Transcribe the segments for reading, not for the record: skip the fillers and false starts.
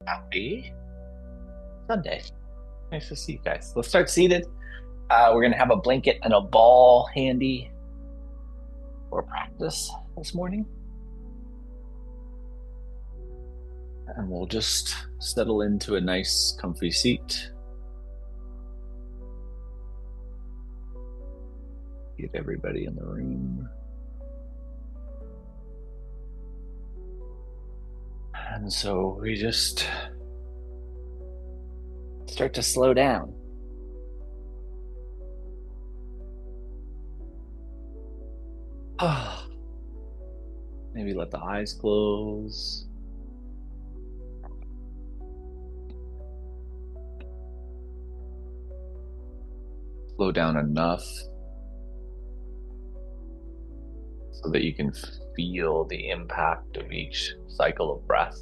Happy Sunday. Nice to see you guys. Let's start seated. We're going to have a blanket and a ball handy for practice this morning. And we'll just settle into a nice, comfy seat. Get everybody in the room. And so we just start to slow down. Maybe let the eyes close. Slow down enough so that you can feel the impact of each cycle of breath.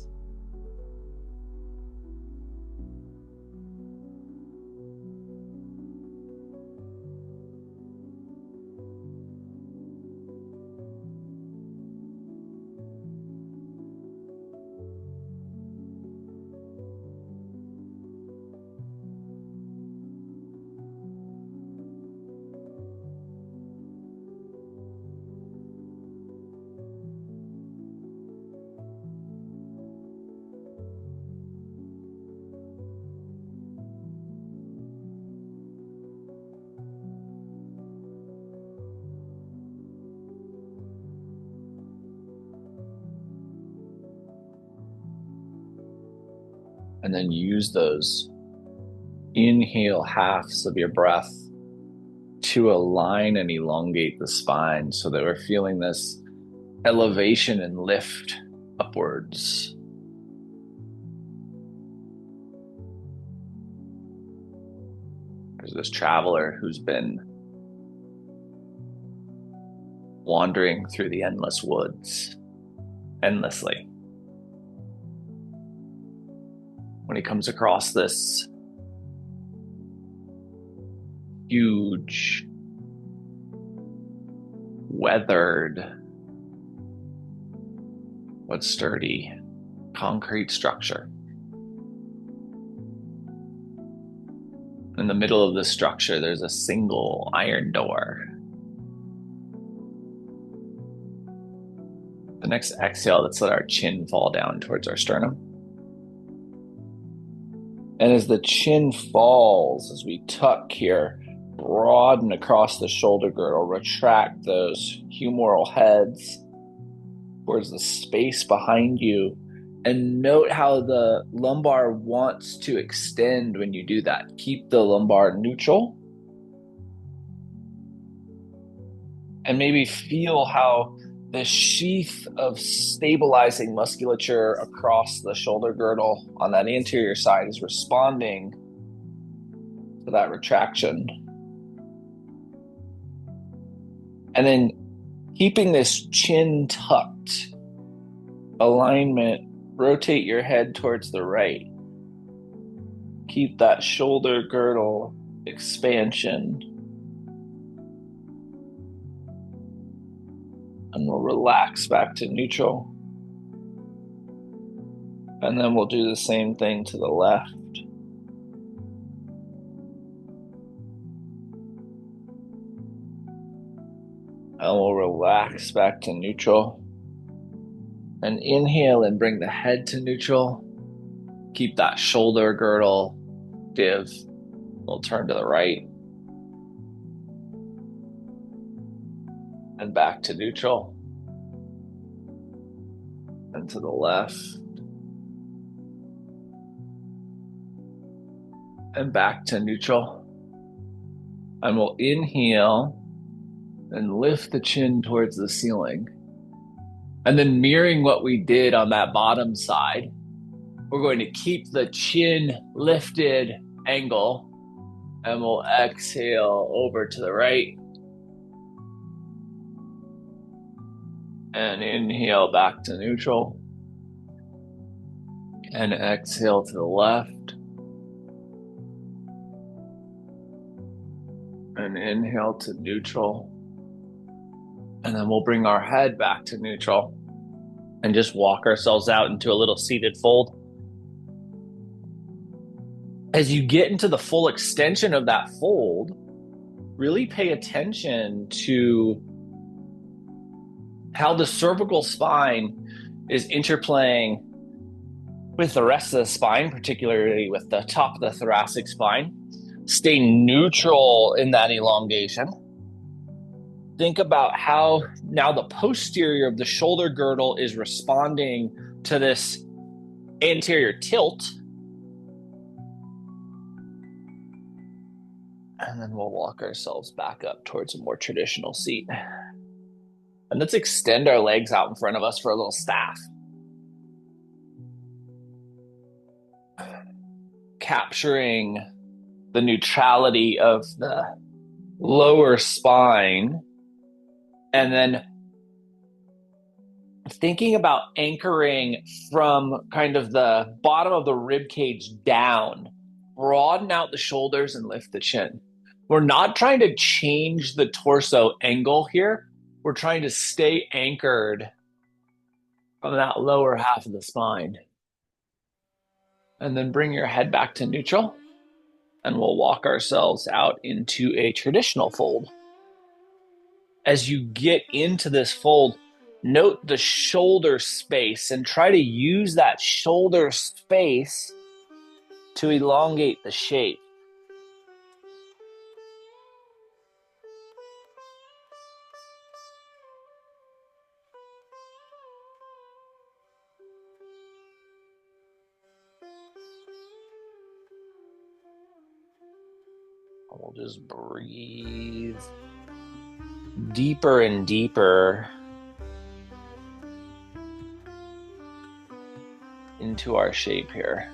And then use those inhale halves of your breath to align and elongate the spine so that we're feeling this elevation and lift upwards. There's this traveler who's been wandering through the endless woods endlessly. When he comes across this huge, weathered, but sturdy concrete structure. In the middle of the structure, there's a single iron door. The next exhale, let's let our chin fall down towards our sternum. And as the chin falls, as we tuck here, broaden across the shoulder girdle, retract those humeral heads towards the space behind you, and note how the lumbar wants to extend when you do that. Keep the lumbar neutral. And maybe feel how the sheath of stabilizing musculature across the shoulder girdle on that anterior side is responding to that retraction. And then keeping this chin tucked, alignment, rotate your head towards the right. Keep that shoulder girdle expansion. And we'll relax back to neutral. And then we'll do the same thing to the left. And we'll relax back to neutral. And inhale and bring the head to neutral. Keep that shoulder girdle active. We'll turn to the right. And back to neutral. And to the left. And back to neutral. And we'll inhale and lift the chin towards the ceiling. And then mirroring what we did on that bottom side, we're going to keep the chin lifted angle, and we'll exhale over to the right. And inhale back to neutral. And exhale to the left. And inhale to neutral. And then we'll bring our head back to neutral and just walk ourselves out into a little seated fold. As you get into the full extension of that fold, really pay attention to how the cervical spine is interplaying with the rest of the spine, particularly with the top of the thoracic spine. Stay neutral in that elongation. Think about how now the posterior of the shoulder girdle is responding to this anterior tilt. And then we'll walk ourselves back up towards a more traditional seat. And let's extend our legs out in front of us for a little staff. Capturing the neutrality of the lower spine, and then thinking about anchoring from kind of the bottom of the rib cage down. Broaden out the shoulders and lift the chin. We're not trying to change the torso angle here. We're trying to stay anchored on that lower half of the spine. And then bring your head back to neutral, and we'll walk ourselves out into a traditional fold. As you get into this fold, note the shoulder space and try to use that shoulder space to elongate the shape. We'll just breathe deeper and deeper into our shape here.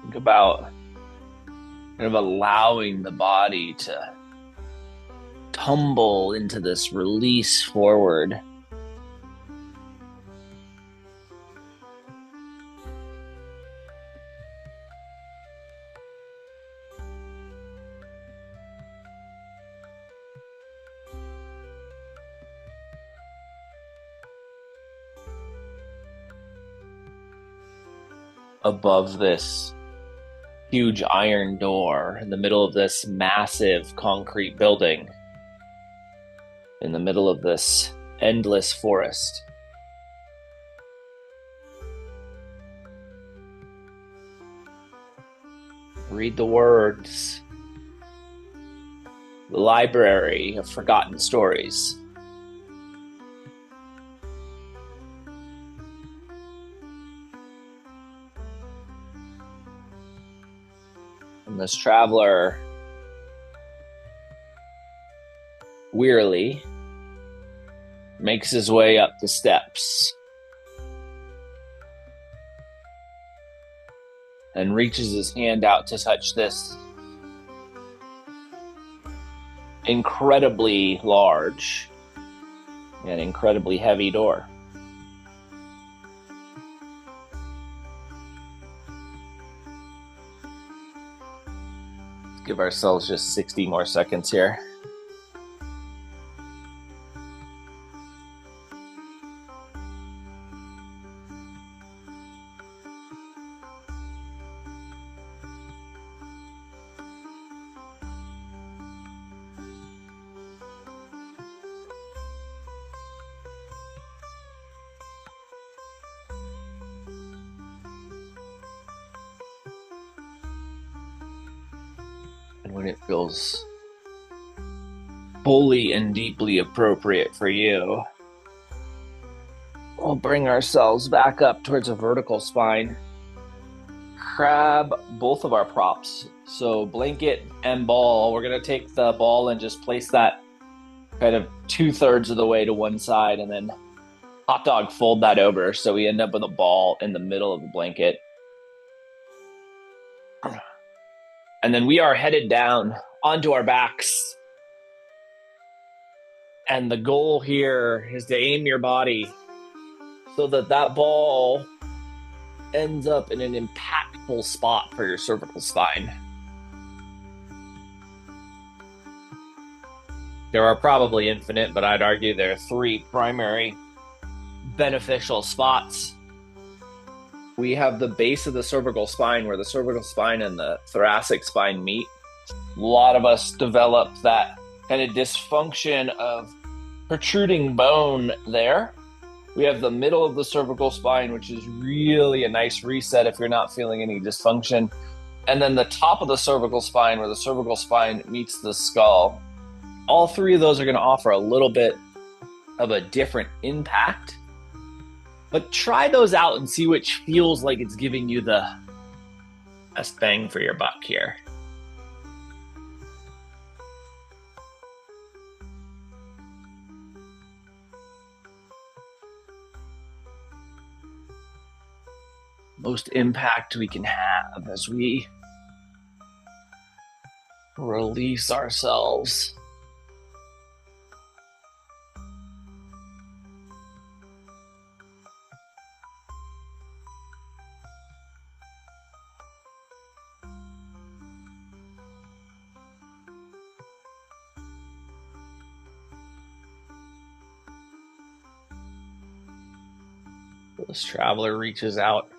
Think about kind of allowing the body to tumble into this release forward. Above this huge iron door, in the middle of this massive concrete building, in the middle of this endless forest. Read the words. The library of forgotten stories. And this traveler wearily makes his way up the steps and reaches his hand out to touch this incredibly large and incredibly heavy door. Let's give ourselves just 60 more seconds here. And when it feels fully and deeply appropriate for you, we'll bring ourselves back up towards a vertical spine. Grab both of our props. So blanket and ball. We're going to take the ball and just place that kind of 2/3 of the way to one side, and then hot dog fold that over so we end up with a ball in the middle of the blanket. And then we are headed down onto our backs. And the goal here is to aim your body so that that ball ends up in an impactful spot for your cervical spine. There are probably infinite, but I'd argue there are three primary beneficial spots. We have the base of the cervical spine where the cervical spine and the thoracic spine meet. A lot of us develop that kind of dysfunction of protruding bone there. We have the middle of the cervical spine, which is really a nice reset if you're not feeling any dysfunction. And then the top of the cervical spine, where the cervical spine meets the skull. All three of those are going to offer a little bit of a different impact. But try those out and see which feels like it's giving you the best bang for your buck here. Most impact we can have as we release ourselves. This traveler reaches out,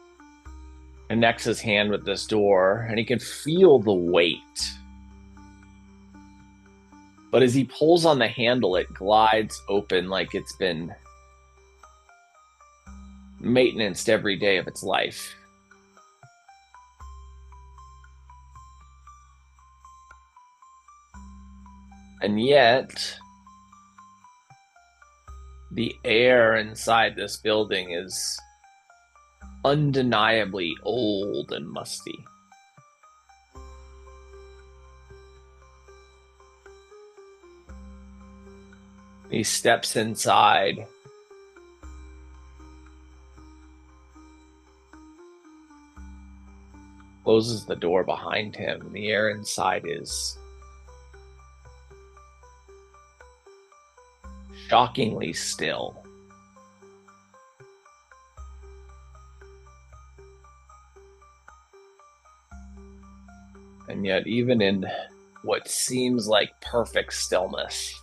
connects his hand with this door, and he can feel the weight. But as he pulls on the handle, it glides open like it's been maintenanced every day of its life. And yet, the air inside this building is undeniably old and musty. He steps inside. Closes the door behind him. The air inside is shockingly still. And yet, even in what seems like perfect stillness,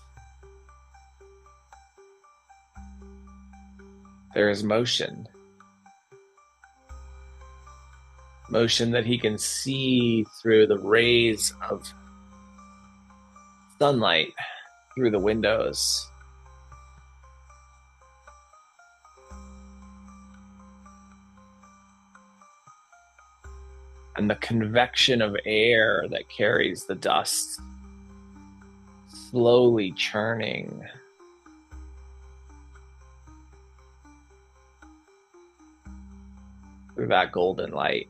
there is motion. Motion that he can see through the rays of sunlight through the windows. And the convection of air that carries the dust, slowly churning. Through that golden light.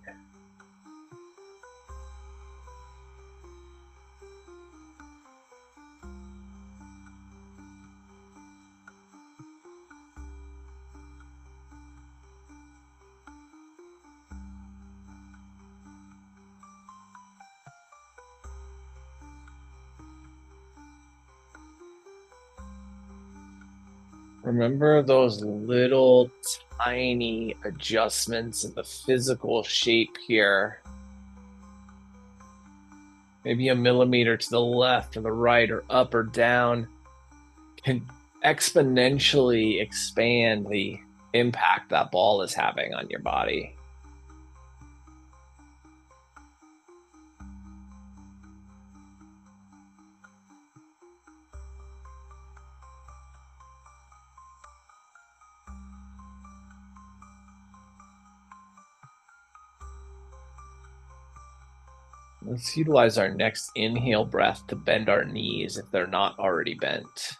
Remember those little tiny adjustments in the physical shape here. Maybe a millimeter to the left or the right or up or down can exponentially expand the impact that ball is having on your body. Let's utilize our next inhale breath to bend our knees if they're not already bent.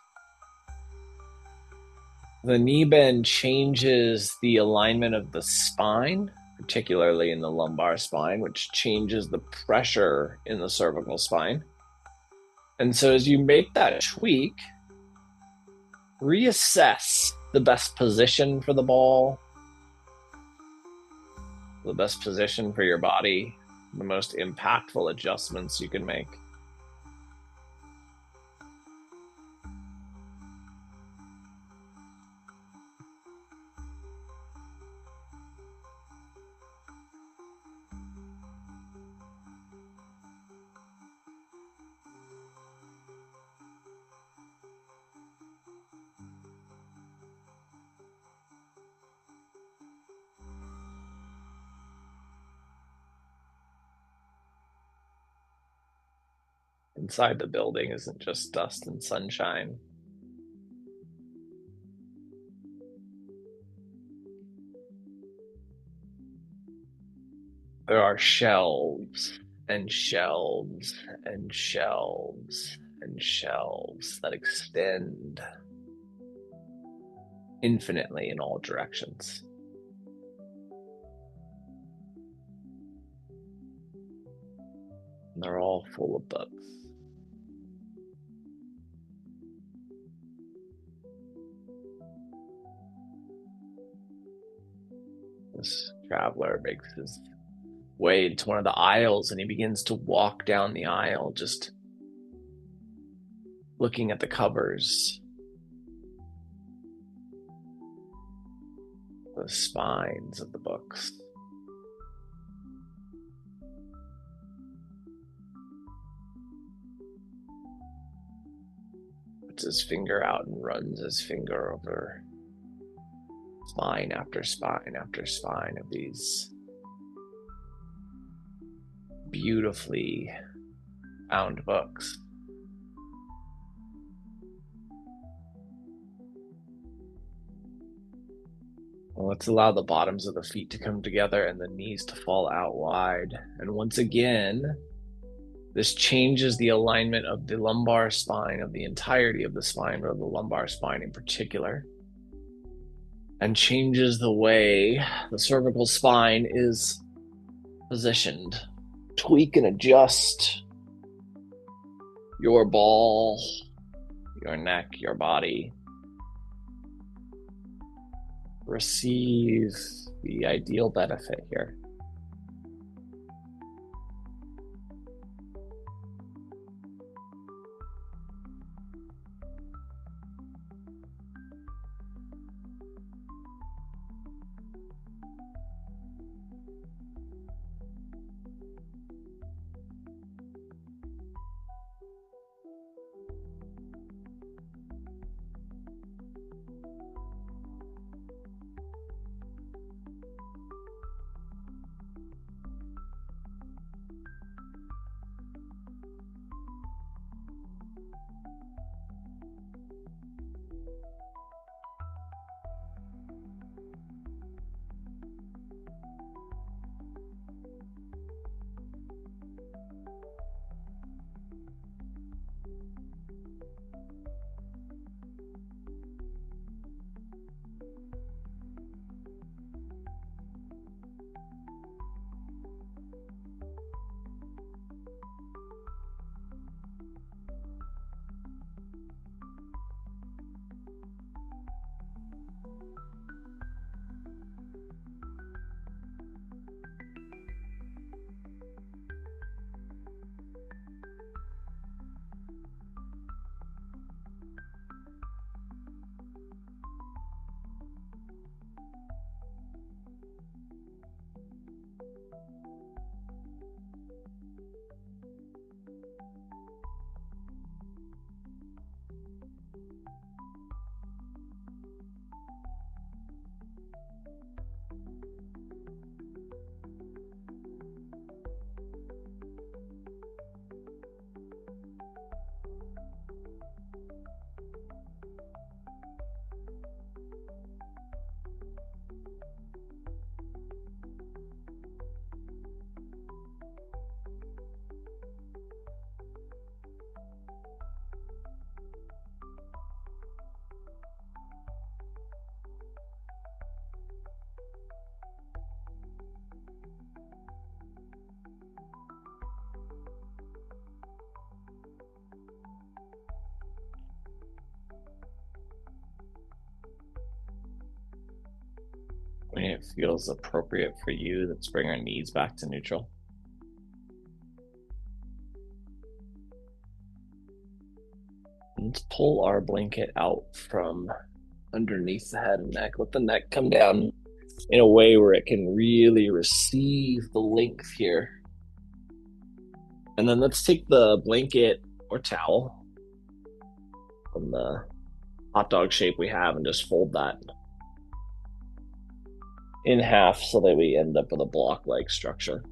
The knee bend changes the alignment of the spine, particularly in the lumbar spine, which changes the pressure in the cervical spine. And so as you make that tweak, reassess the best position for the ball, the best position for your body, the most impactful adjustments you can make. inside the building isn't just dust and sunshine. There are shelves and shelves and shelves and shelves that extend infinitely in all directions. And they're all full of books. This traveler makes his way into one of the aisles and he begins to walk down the aisle, just looking at the covers, the spines of the books. Puts his finger out and runs his finger over spine after spine after spine of these beautifully bound books. Well, let's allow the bottoms of the feet to come together and the knees to fall out wide. And once again, this changes the alignment of the lumbar spine, of the entirety of the spine, or the lumbar spine in particular, and changes the way the cervical spine is positioned. Tweak and adjust your ball, your neck, your body. Receive the ideal benefit here. When it feels appropriate for you, let's bring our knees back to neutral. Let's pull our blanket out from underneath the head and neck. Let the neck come down in a way where it can really receive the length here. And then let's take the blanket or towel from the hot dog shape we have and just fold that in half so that we end up with a block-like structure.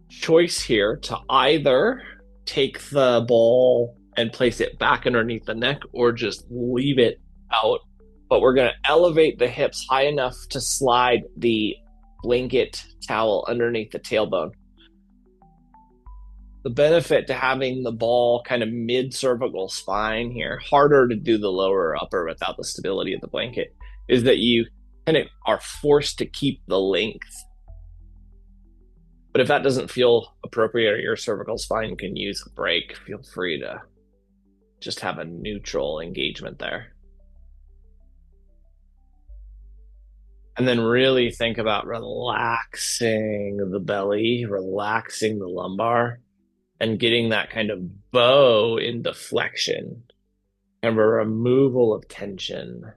choice here to either take the ball and place it back underneath the neck or just leave it out. But we're going to elevate the hips high enough to slide the blanket towel underneath the tailbone. The benefit to having the ball kind of mid cervical spine here, harder to do the lower or upper without the stability of the blanket, is that you kind of are forced to keep the length. But if that doesn't feel appropriate or your cervical spine can use a break, feel free to just have a neutral engagement there. And then really think about relaxing the belly, relaxing the lumbar, and getting that kind of bow into flexion and a removal of tension.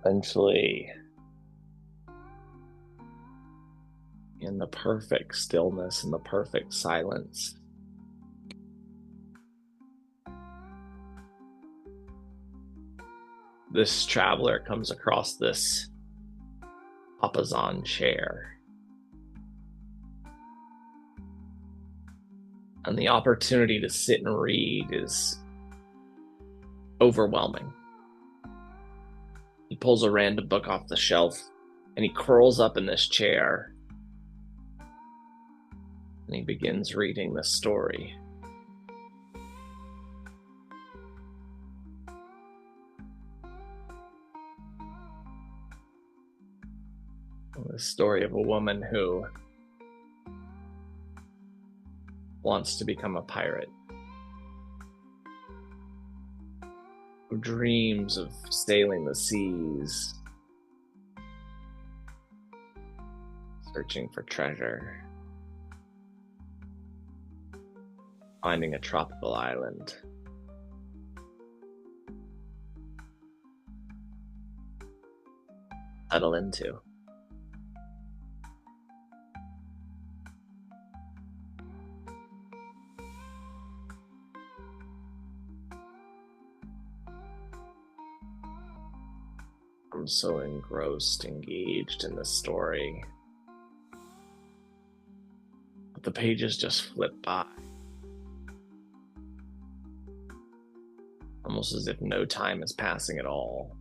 Eventually, in the perfect stillness and the perfect silence, this traveler comes across this papasan chair. And the opportunity to sit and read is overwhelming. He pulls a random book off the shelf and he curls up in this chair and he begins reading the story. The story of a woman who wants to become a pirate, who dreams of sailing the seas, searching for treasure, finding a tropical island. Settle into. I'm so engrossed, engaged in this story. But the pages just flip by, almost as if no time is passing at all.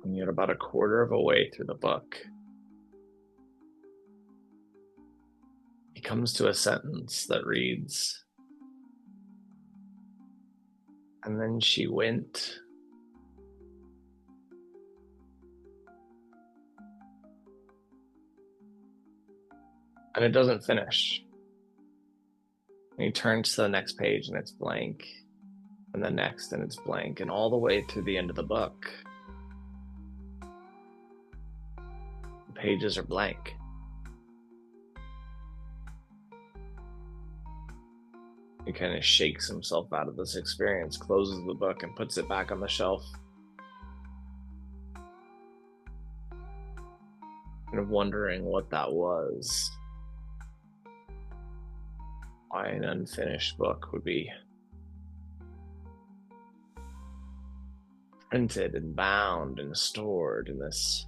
And you're about a quarter of a way through the book. He comes to a sentence that reads, "And then she went." And it doesn't finish. And he turns to the next page and it's blank, and the next and it's blank, and all the way to the end of the book, the pages are blank. He kind of shakes himself out of this experience, closes the book, and puts it back on the shelf. Kind of wondering what that was. Why an unfinished book would be printed and bound and stored in this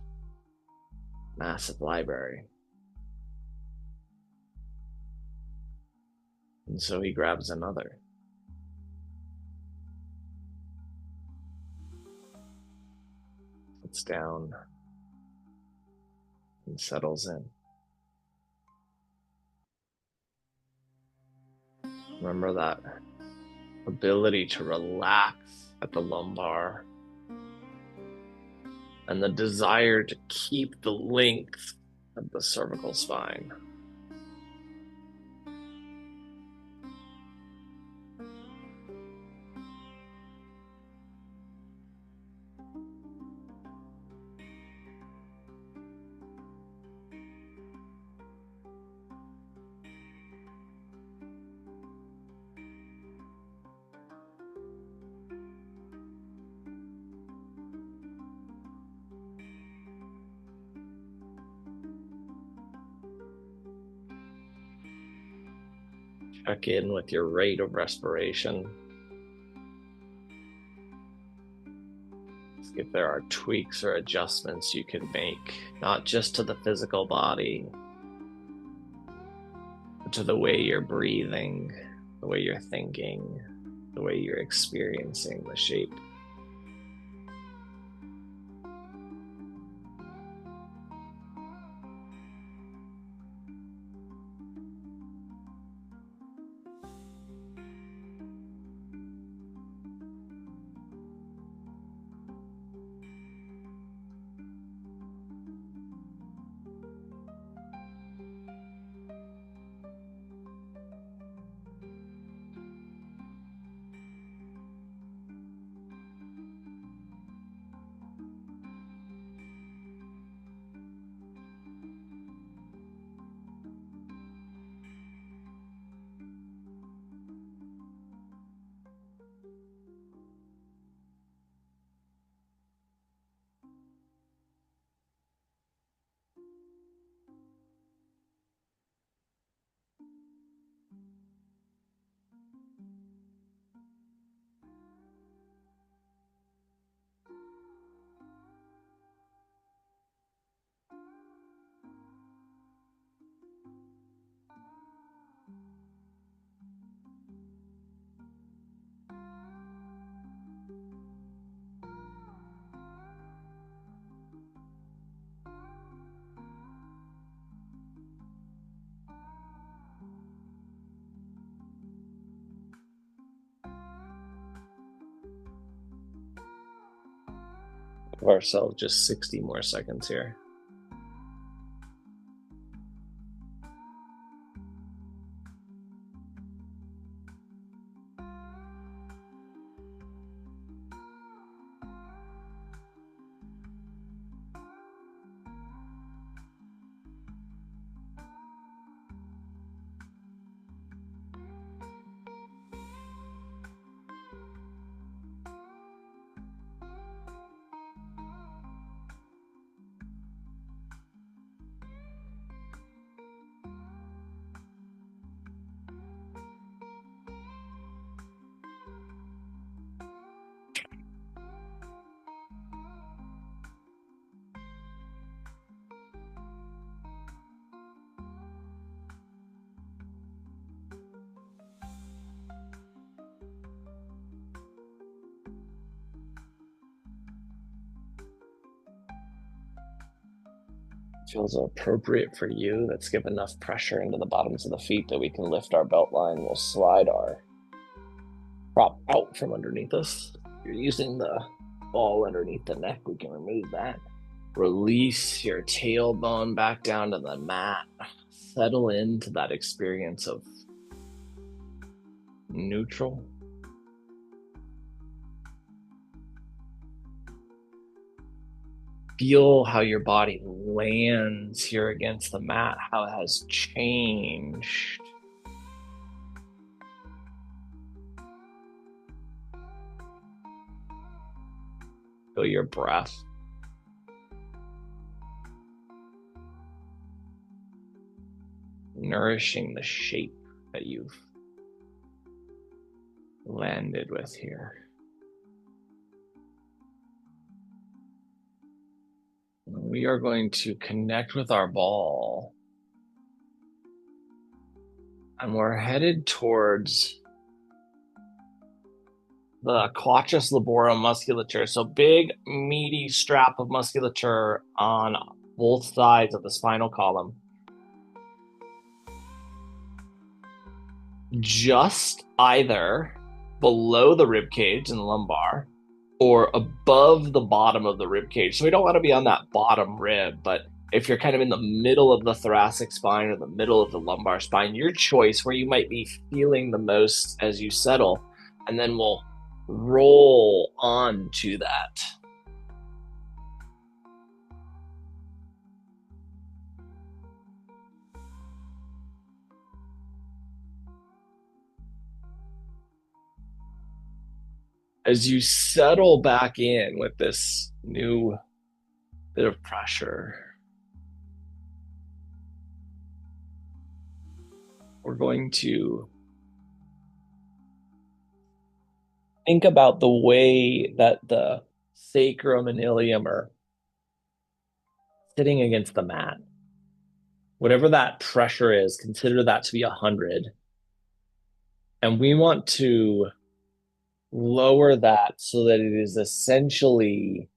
massive library. And so he grabs another. sits down and settles in. Remember that ability to relax at the lumbar and the desire to keep the length of the cervical spine. Check in with your rate of respiration. See if there are tweaks or adjustments you can make, not just to the physical body, but to the way you're breathing, the way you're thinking, the way you're experiencing the shape. Give ourselves just 60 more seconds here. Feels appropriate for you. Let's give enough pressure into the bottoms of the feet that we can lift our belt line. We'll slide our prop out from underneath us. If you're using the ball underneath the neck, we can remove that. Release your tailbone back down to the mat. Settle into that experience of neutral. Feel how your body lands here against the mat, how it has changed. Feel your breath. Nourishing the shape that you've landed with here. We are going to connect with our ball, and we're headed towards the quadratus laborum musculature. So big, meaty strap of musculature on both sides of the spinal column. Just either below the rib cage in the lumbar or above the bottom of the rib cage. So we don't want to be on that bottom rib, but if you're kind of in the middle of the thoracic spine or the middle of the lumbar spine, your choice where you might be feeling the most as you settle, and then we'll roll on to that. As you settle back in with this new bit of pressure, we're going to think about the way that the sacrum and ilium are sitting against the mat. Whatever that pressure is, consider that to be 100. And we want to lower that so that it is essentially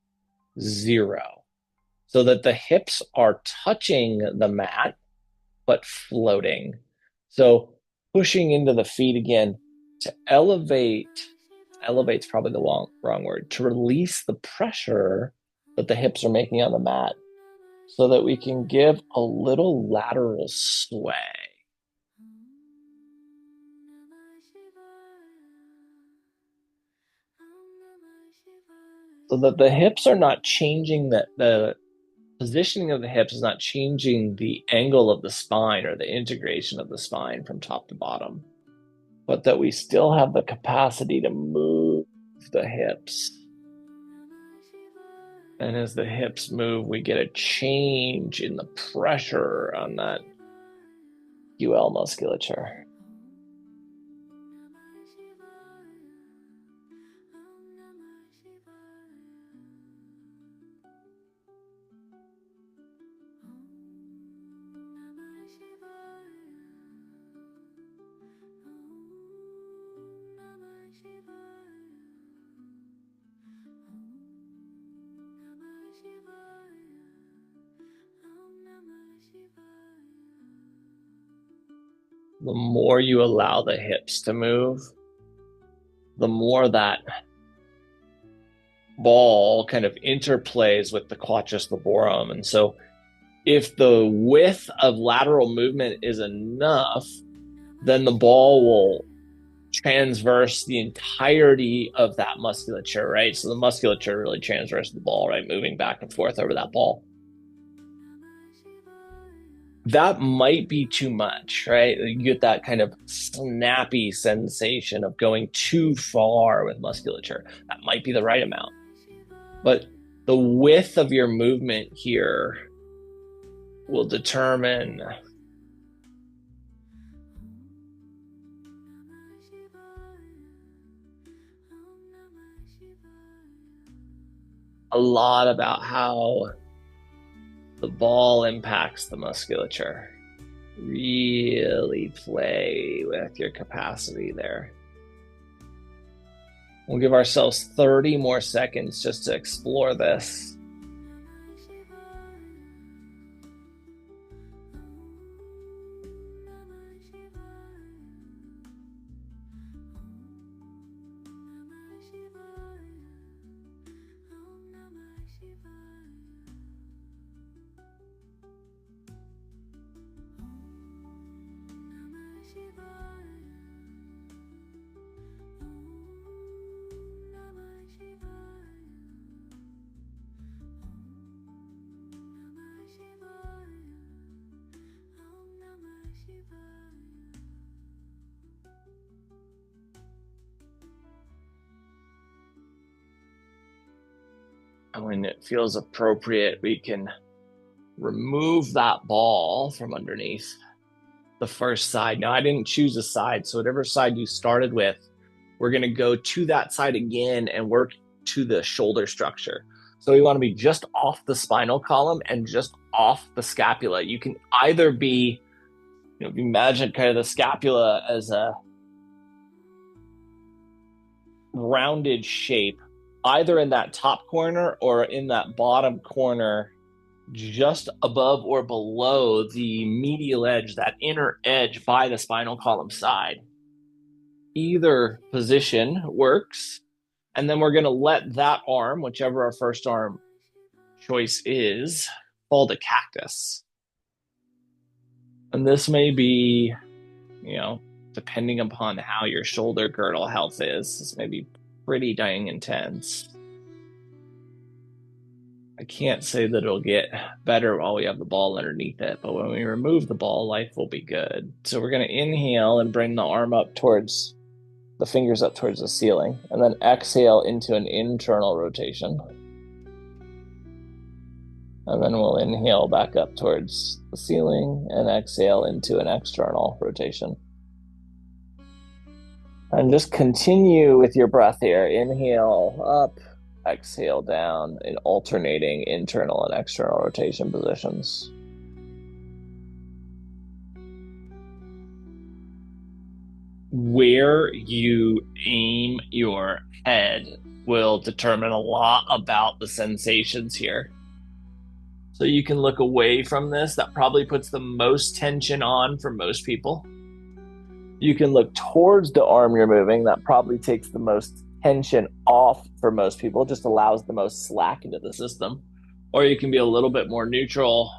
0, so that the hips are touching the mat, but floating. So pushing into the feet again to elevate's probably the wrong word, to release the pressure that the hips are making on the mat so that we can give a little lateral sway. So that the hips are not changing, the positioning of the hips is not changing the angle of the spine or the integration of the spine from top to bottom, but that we still have the capacity to move the hips. And as the hips move, we get a change in the pressure on that UL musculature. The more you allow the hips to move, the more that ball kind of interplays with the quadratus laborum. And so if the width of lateral movement is enough, then the ball will transverse the entirety of that musculature, right? So the musculature really transverses the ball, right? Moving back and forth over that ball. That might be too much, right? You get that kind of snappy sensation of going too far with musculature. That might be the right amount. But the width of your movement here will determine a lot about how the ball impacts the musculature. Really play with your capacity there. We'll give ourselves 30 more seconds just to explore this. And when it feels appropriate, we can remove that ball from underneath the first side. Now, I didn't choose a side, so whatever side you started with, we're going to go to that side again and work to the shoulder structure. So we want to be just off the spinal column and just off the scapula. You can either be, imagine kind of the scapula as a rounded shape, either in that top corner or in that bottom corner, just above or below the medial edge, that inner edge by the spinal column side. Either position works. And then we're going to let that arm, whichever our first arm choice is, fall to cactus. And this may be, depending upon how your shoulder girdle health is, this may be pretty dang intense. I can't say that it'll get better while we have the ball underneath it, but when we remove the ball, life will be good. So we're going to inhale and bring the arm up towards the fingers up towards the ceiling, and then exhale into an internal rotation. And then we'll inhale back up towards the ceiling and exhale into an external rotation. And just continue with your breath here. Inhale up, exhale down in alternating internal and external rotation positions. Where you aim your head will determine a lot about the sensations here. So you can look away from this. That probably puts the most tension on for most people. You can look towards the arm you're moving. That probably takes the most tension off for most people, just allows the most slack into the system. Or you can be a little bit more neutral.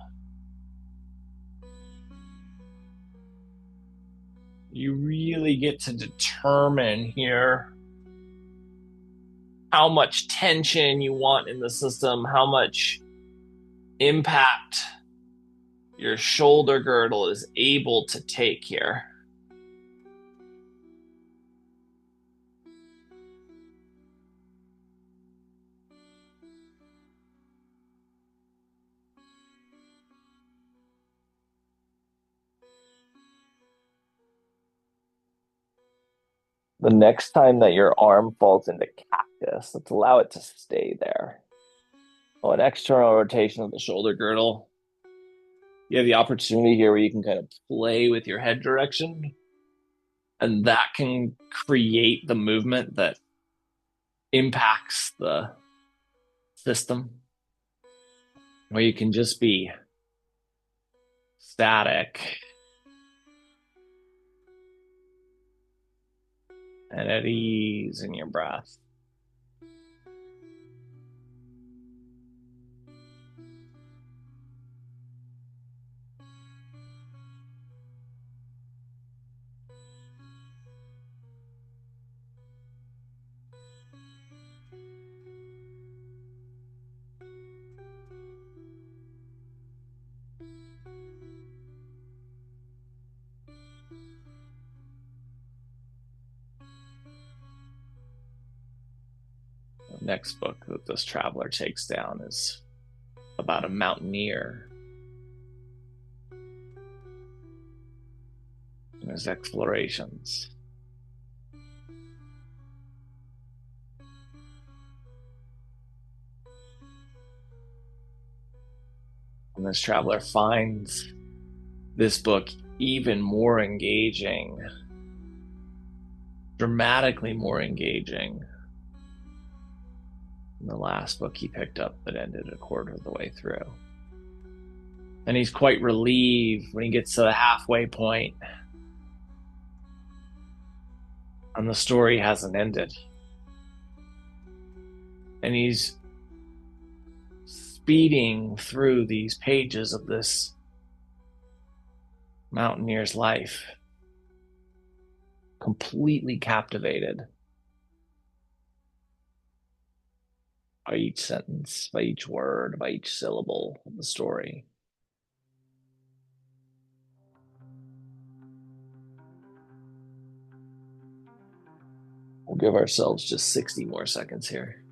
You really get to determine here how much tension you want in the system, how much impact your shoulder girdle is able to take here. The next time that your arm falls into cactus, let's allow it to stay there. Oh, an external rotation of the shoulder girdle. You have the opportunity here where you can kind of play with your head direction, and that can create the movement that impacts the system, where you can just be static and at ease in your breath. The next book that this traveler takes down is about a mountaineer and his explorations. And this traveler finds this book even more engaging, dramatically more engaging than the last book he picked up that ended a quarter of the way through. And he's quite relieved when he gets to the halfway point and the story hasn't ended. And he's speeding through these pages of this mountaineer's life, completely captivated by each sentence, by each word, by each syllable of the story. We'll give ourselves just 60 more seconds here.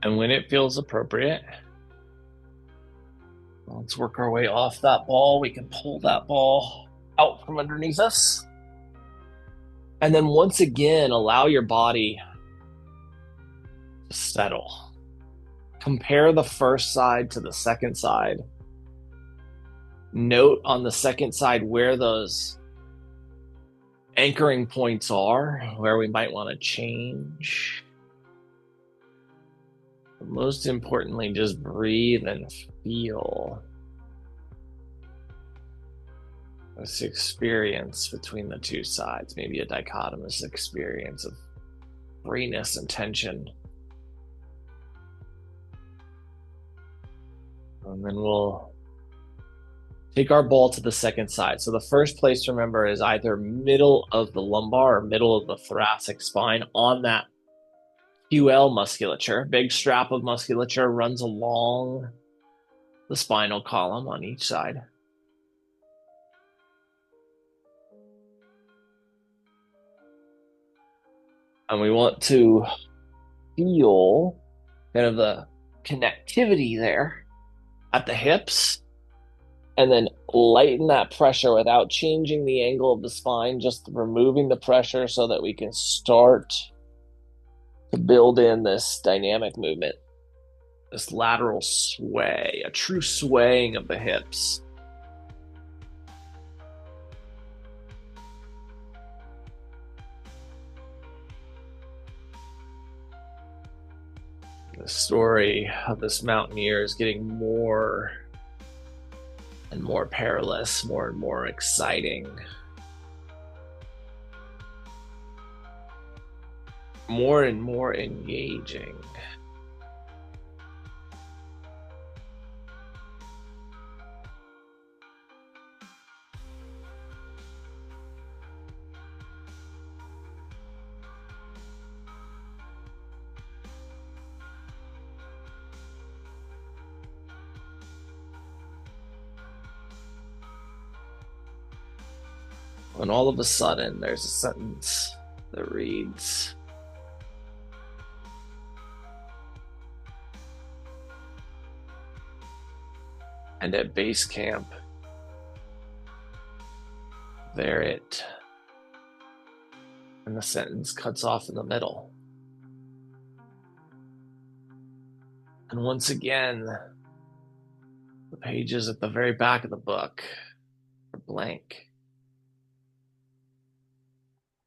And when it feels appropriate, let's work our way off that ball. We can pull that ball out from underneath us. And then once again, allow your body to settle. Compare the first side to the second side. Note on the second side where those anchoring points are, where we might want to change. But most importantly, just breathe and feel this experience between the two sides, maybe a dichotomous experience of freeness and tension. And then we'll take our ball to the second side. So the first place to remember is either middle of the lumbar or middle of the thoracic spine on that QL musculature. Big strap of musculature runs along the spinal column on each side. And we want to feel kind of the connectivity there at the hips, and then lighten that pressure without changing the angle of the spine, just removing the pressure so that we can start to build in this dynamic movement, this lateral sway, a true swaying of the hips. The story of this mountaineer is getting more and more perilous, more and more exciting, more and more engaging. And all of a sudden, there's a sentence that reads, and at base camp, there it, and the sentence cuts off in the middle. And once again, the pages at the very back of the book are blank.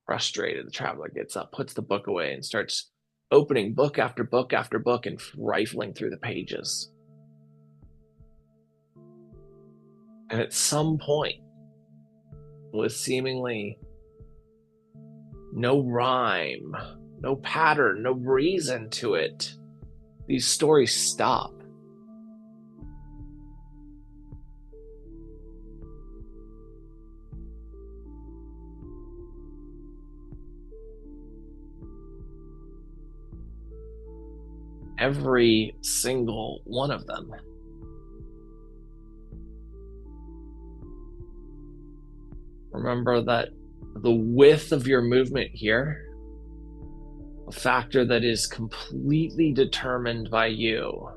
Frustrated, the traveler gets up, puts the book away, and starts opening book after book after book and rifling through the pages. And at some point, with seemingly no rhyme, no pattern, no reason to it, these stories stop. Every single one of them. Remember that the width of your movement here, a factor that is completely determined by you,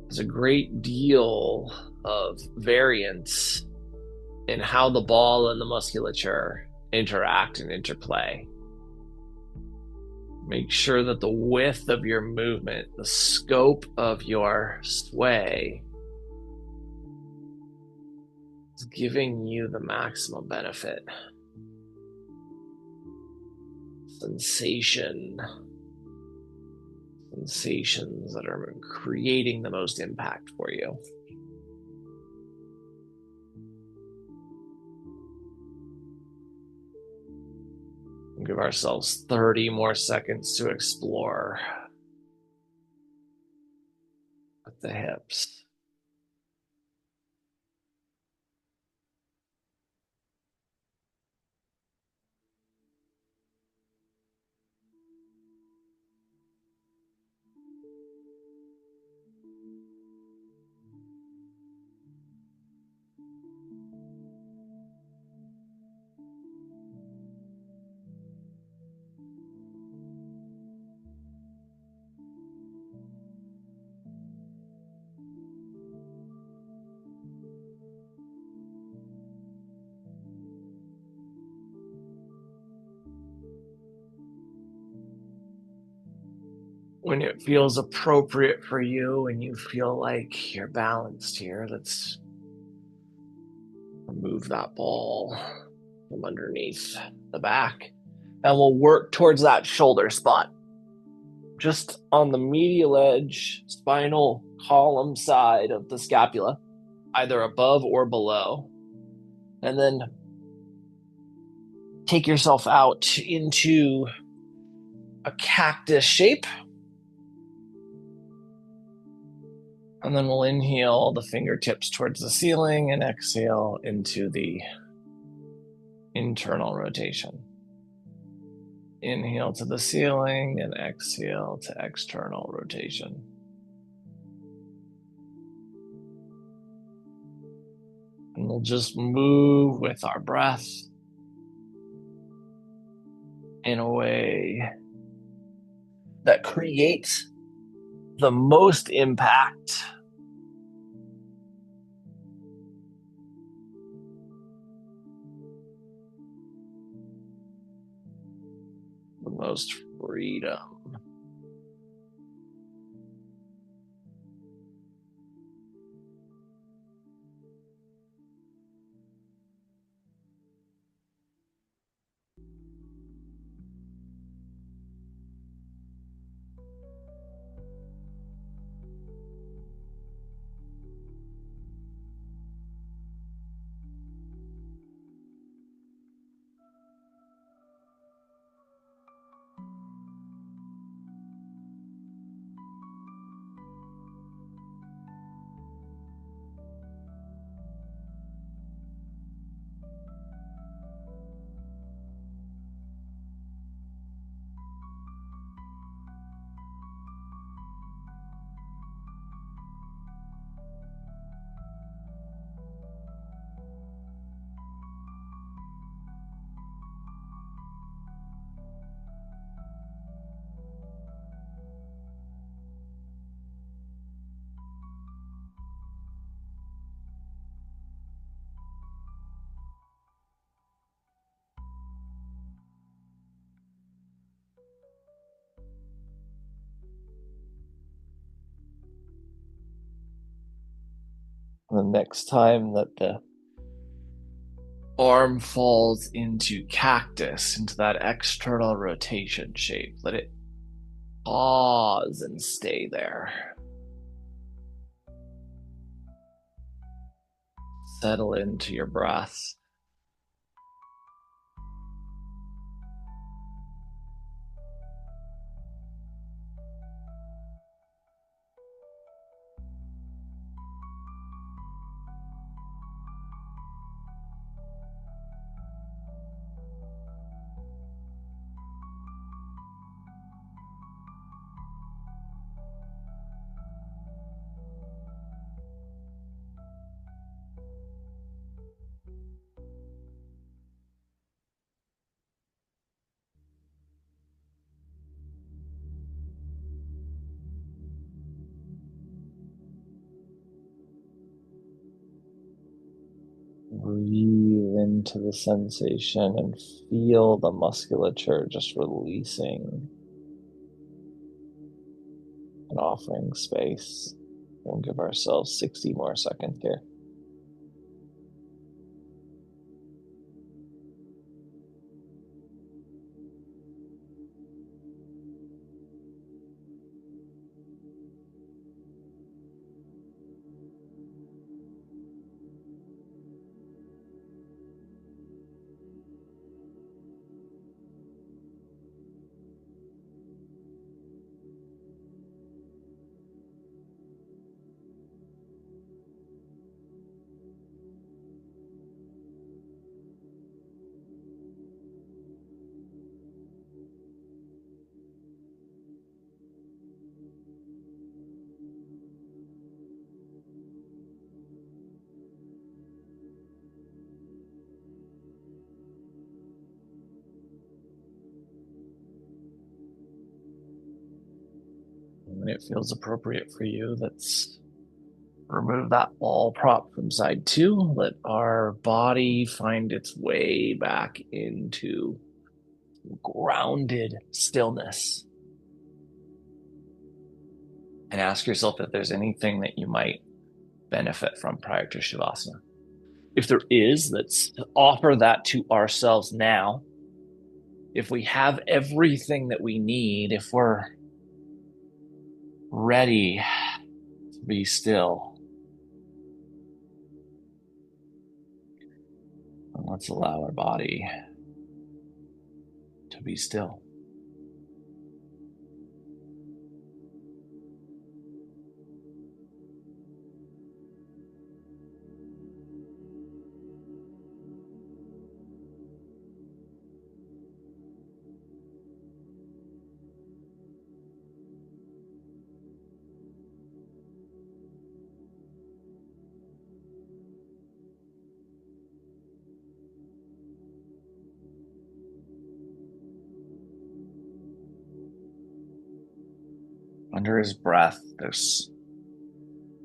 there's a great deal of variance in how the ball and the musculature interact and interplay. Make sure that the width of your movement, the scope of your sway, is giving you the maximum benefit. Sensations that are creating the most impact for you. We'll give ourselves 30 more seconds to explore with the hips. When it feels appropriate for you and you feel like you're balanced here, let's remove that ball from underneath the back. And we'll work towards that shoulder spot. Just on the medial edge, spinal column side of the scapula, either above or below. And then take yourself out into a cactus shape. And then we'll inhale the fingertips towards the ceiling and exhale into the internal rotation. Inhale to the ceiling and exhale to external rotation. And we'll just move with our breath in a way that creates the most impact. The most freedom. The next time that the arm falls into cactus, into that external rotation shape, let it pause and stay there. Settle into your breath. Breathe into the sensation and feel the musculature just releasing and offering space. We'll give ourselves 60 more seconds here. When it feels appropriate for you, let's remove that ball prop from side two. Let our body find its way back into grounded stillness. and ask yourself if there's anything that you might benefit from prior to Shavasana. If there is, let's offer that to ourselves now. If we have everything that we need, if we're ready to be still, then let's allow our body to be still. Under his breath, this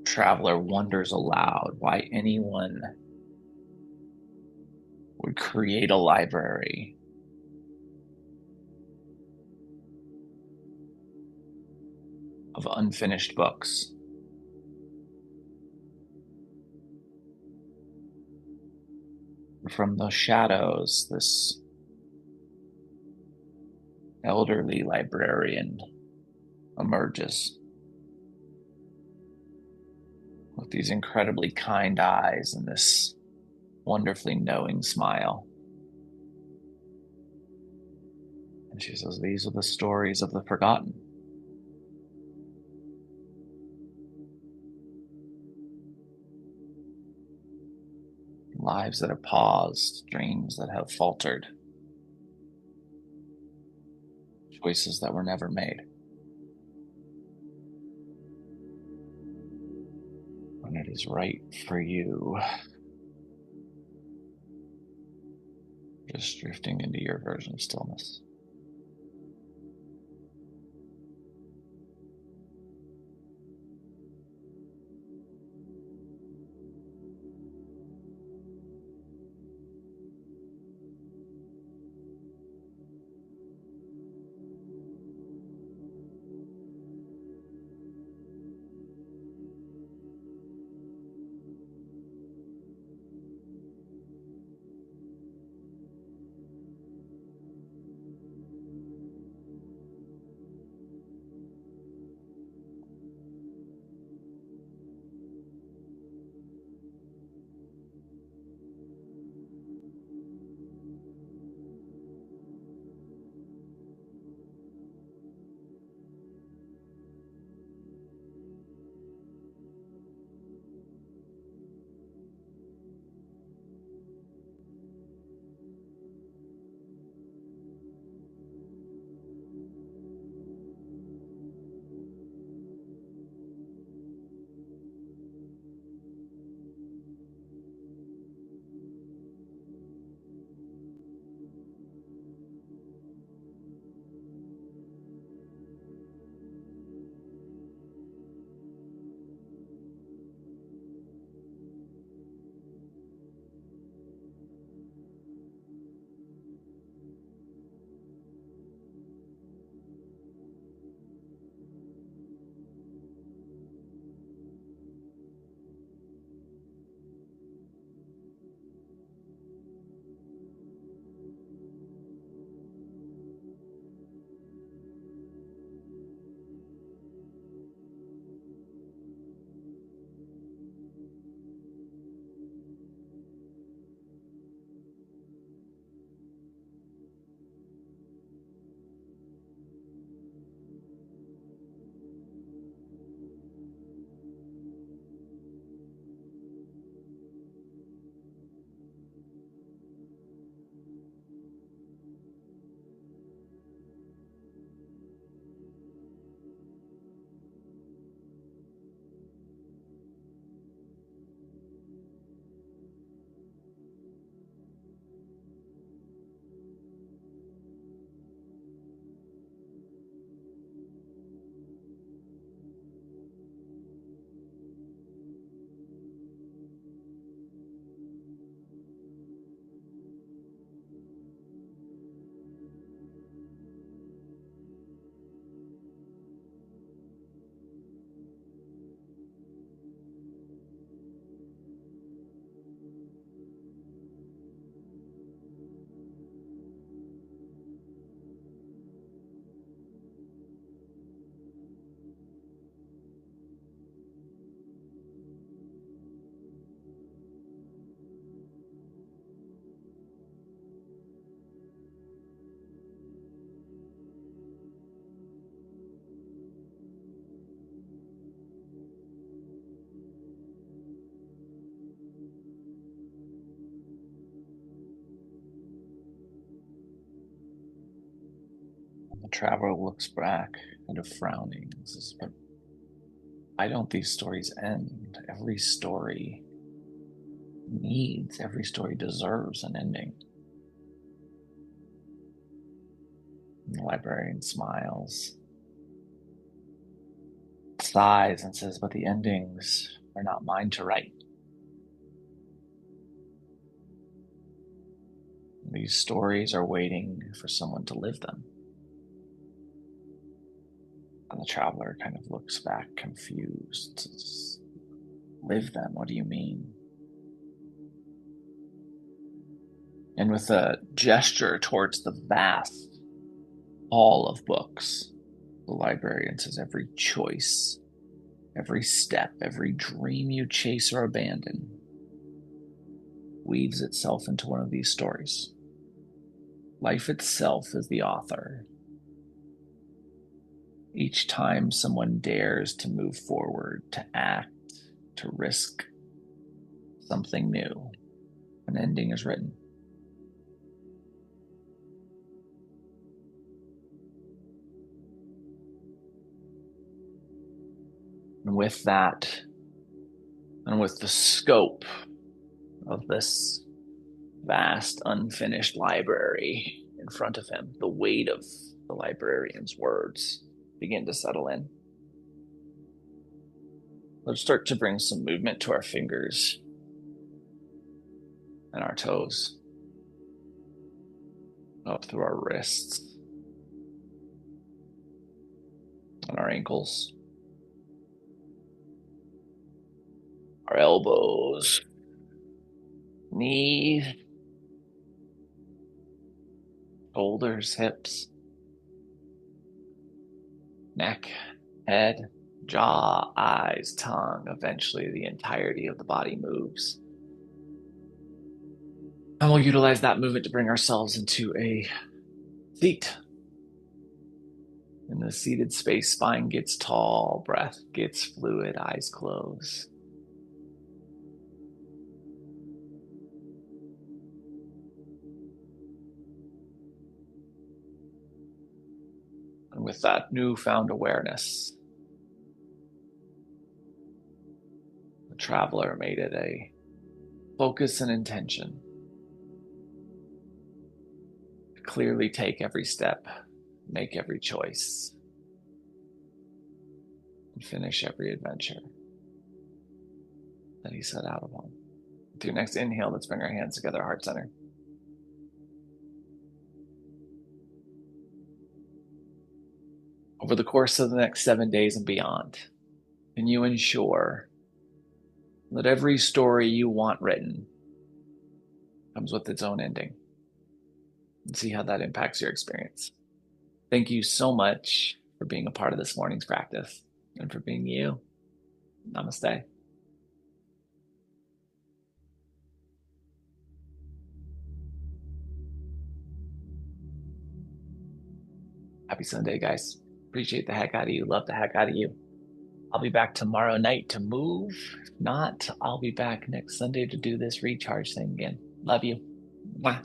traveler wonders aloud why anyone would create a library of unfinished books. From the shadows, this elderly librarian emerges with these incredibly kind eyes and this wonderfully knowing smile. And she says, "These are the stories of the forgotten. Lives that have paused, dreams that have faltered, choices that were never made. When it is right for you, just drifting into your version of stillness." The traveler looks back, kind of frowning, and says, "But why don't these stories end? Every story deserves an ending." And the librarian smiles, sighs, and says, "But the endings are not mine to write. These stories are waiting for someone to live them." And the traveler kind of looks back confused. Live them? What do you mean? And with a gesture towards the vast hall of books, the librarian says, "Every choice, every step, every dream you chase or abandon weaves itself into one of these stories. Life itself is the author. Each time someone dares to move forward, to act, to risk something new, an ending is written." And with that, and with the scope of this vast, unfinished library in front of him, the weight of the librarian's words begin to settle in. Let's start to bring some movement to our fingers and our toes, up through our wrists and our ankles, our elbows, knees, shoulders, hips, neck, head, jaw, eyes, tongue. Eventually, the entirety of the body moves. And we'll utilize that movement to bring ourselves into a seat. In the seated space, spine gets tall, breath gets fluid, eyes close. And with that newfound awareness, the traveler made it a focus and intention to clearly take every step, make every choice, and finish every adventure that he set out upon. With your next inhale, let's bring our hands together, heart center. Over the course of the next 7 days and beyond, can you ensure that every story you want written comes with its own ending? And see how that impacts your experience. Thank you so much for being a part of this morning's practice and for being you. Namaste. Happy Sunday, guys. Appreciate the heck out of you. Love the heck out of you. I'll be back tomorrow night to move. If not, I'll be back next Sunday to do this recharge thing again. Love you. Mwah.